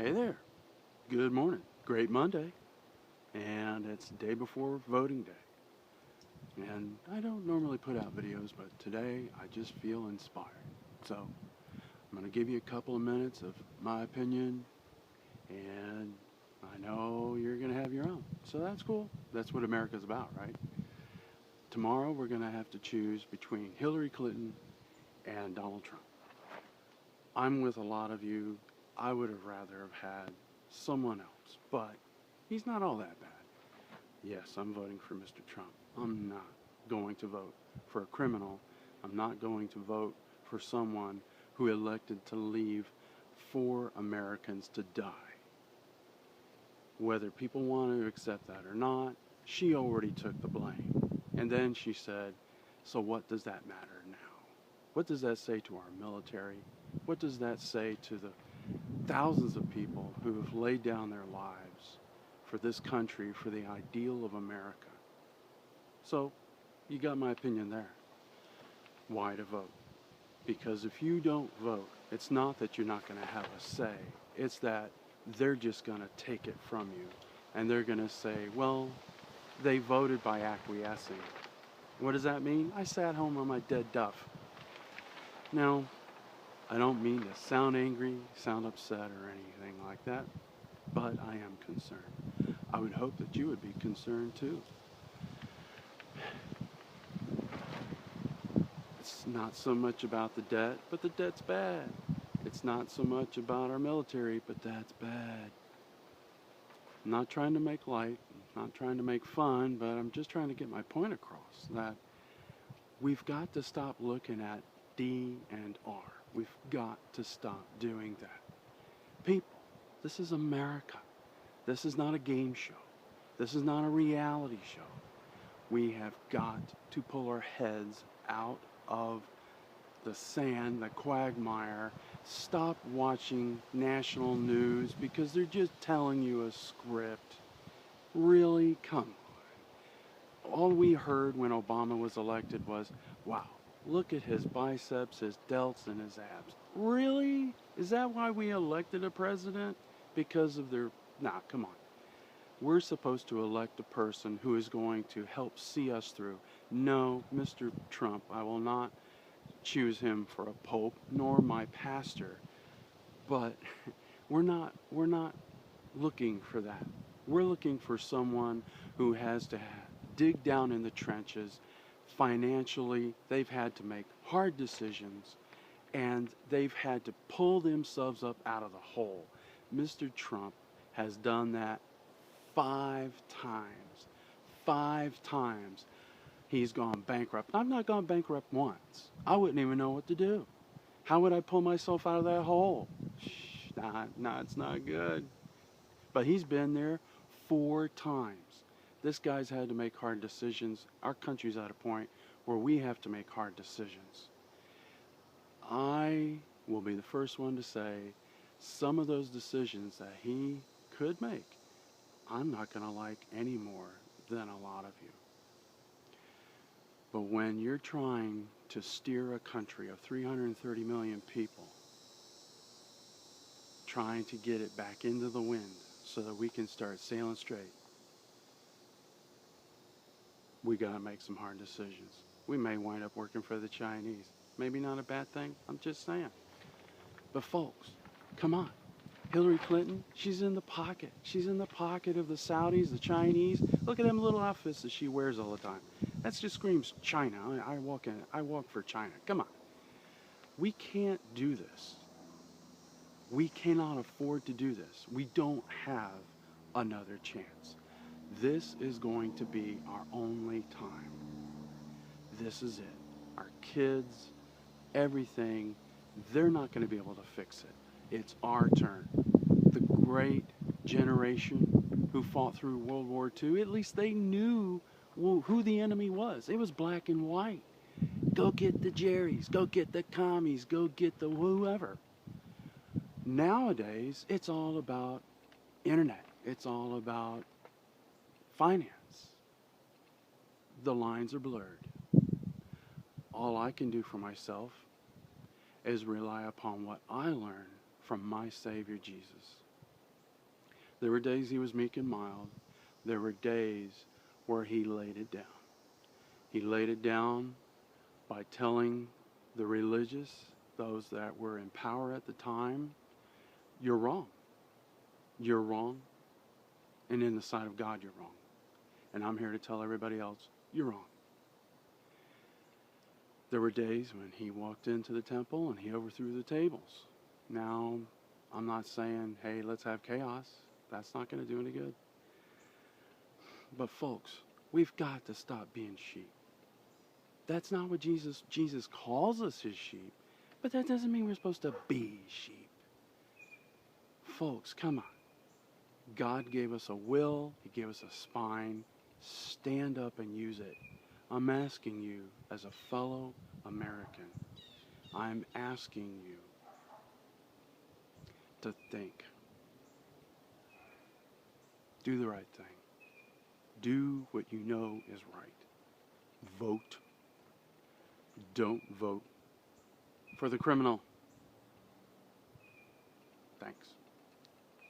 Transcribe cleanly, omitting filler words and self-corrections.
Hey there. Good morning. Great Monday. And it's the day before voting day. And I don't normally put out videos, but today I just feel inspired. So I'm going to give you a couple of minutes of my opinion, and I know you're going to have your own. So that's cool. That's what America's about, right? Tomorrow we're going to have to choose between Hillary Clinton and Donald Trump. I'm with a lot of you. I would have rather have had someone else, but he's not all that bad. Yes, I'm voting for Mr. Trump. I'm not going to vote for a criminal. I'm not going to vote for someone who elected to leave for Americans to die. Whether people want to accept that or not, she already took the blame. And then she said, so what does that matter now? What does that say to our military? What does that say to the thousands of people who have laid down their lives for this country, for the ideal of America? So, you got my opinion there. Why to vote? Because if you don't vote, it's not that you're not going to have a say. It's that they're just going to take it from you. And they're going to say, well, they voted by acquiescing. What does that mean? I sat home on my dead duff. Now, I don't mean to sound angry, sound upset, or anything like that, but I am concerned. I would hope that you would be concerned too. It's not so much about the debt, but the debt's bad. It's not so much about our military, but that's bad. I'm not trying to make light, I'm not trying to make fun, but I'm just trying to get my point across that we've got to stop looking at D and R. We've got to stop doing that. People, this is America. This is not a game show. This is not a reality show. We have got to pull our heads out of the sand, the quagmire. Stop watching national news because they're just telling you a script. Really? Come on. All we heard when Obama was elected was, wow, look at his biceps, his delts, and his abs. Really? Is that why we elected a president? Because of their... Nah, come on. We're supposed to elect a person who is going to help see us through. No, Mr. Trump, I will not choose him for a pope, nor my pastor. But we're not looking for that. We're looking for someone who has to dig down in the trenches. Financially, they've had to make hard decisions, and they've had to pull themselves up out of the hole. Mr. Trump has done that 5 times. 5 times he's gone bankrupt. I've not gone bankrupt once. I wouldn't even know what to do. How would I pull myself out of that hole? Nah, it's not good. But he's been there 4 times. This guy's had to make hard decisions. Our country's at a point where we have to make hard decisions. I will be the first one to say some of those decisions that he could make, I'm not going to like any more than a lot of you. But when you're trying to steer a country of 330 million people, trying to get it back into the wind so that we can start sailing straight, we got to make some hard decisions. We may wind up working for the Chinese. Maybe not a bad thing, I'm just saying. But folks, come on. Hillary Clinton, she's in the pocket. She's in the pocket of the Saudis, the Chinese. Look at them little outfits that she wears all the time. That just screams China. I walk for China. Come on. We can't do this. We cannot afford to do this. We don't have another chance. This is going to be our only time. This is it. Our kids, everything, they're not going to be able to fix it. It's our turn. The great generation who fought through World War II, at least they knew who the enemy was. It was black and white. Go get the Jerrys, go get the commies, go get the whoever. Nowadays, it's all about internet. It's all about finance. The lines are blurred. All I can do for myself is rely upon what I learn from my Savior Jesus. There were days he was meek and mild. There were days where he laid it down. He laid it down by telling the religious, those that were in power at the time, you're wrong. You're wrong. And in the sight of God, you're wrong. And I'm here to tell everybody else, you're wrong. There were days when he walked into the temple and he overthrew the tables. Now, I'm not saying, hey, let's have chaos. That's not going to do any good. But folks, we've got to stop being sheep. That's not what Jesus calls us his sheep. But that doesn't mean we're supposed to be sheep. Folks, come on. God gave us a will. He gave us a spine. Stand up and use it. I'm asking you as a fellow American, I'm asking you to think. Do the right thing. Do what you know is right. Vote. Don't vote for the criminal.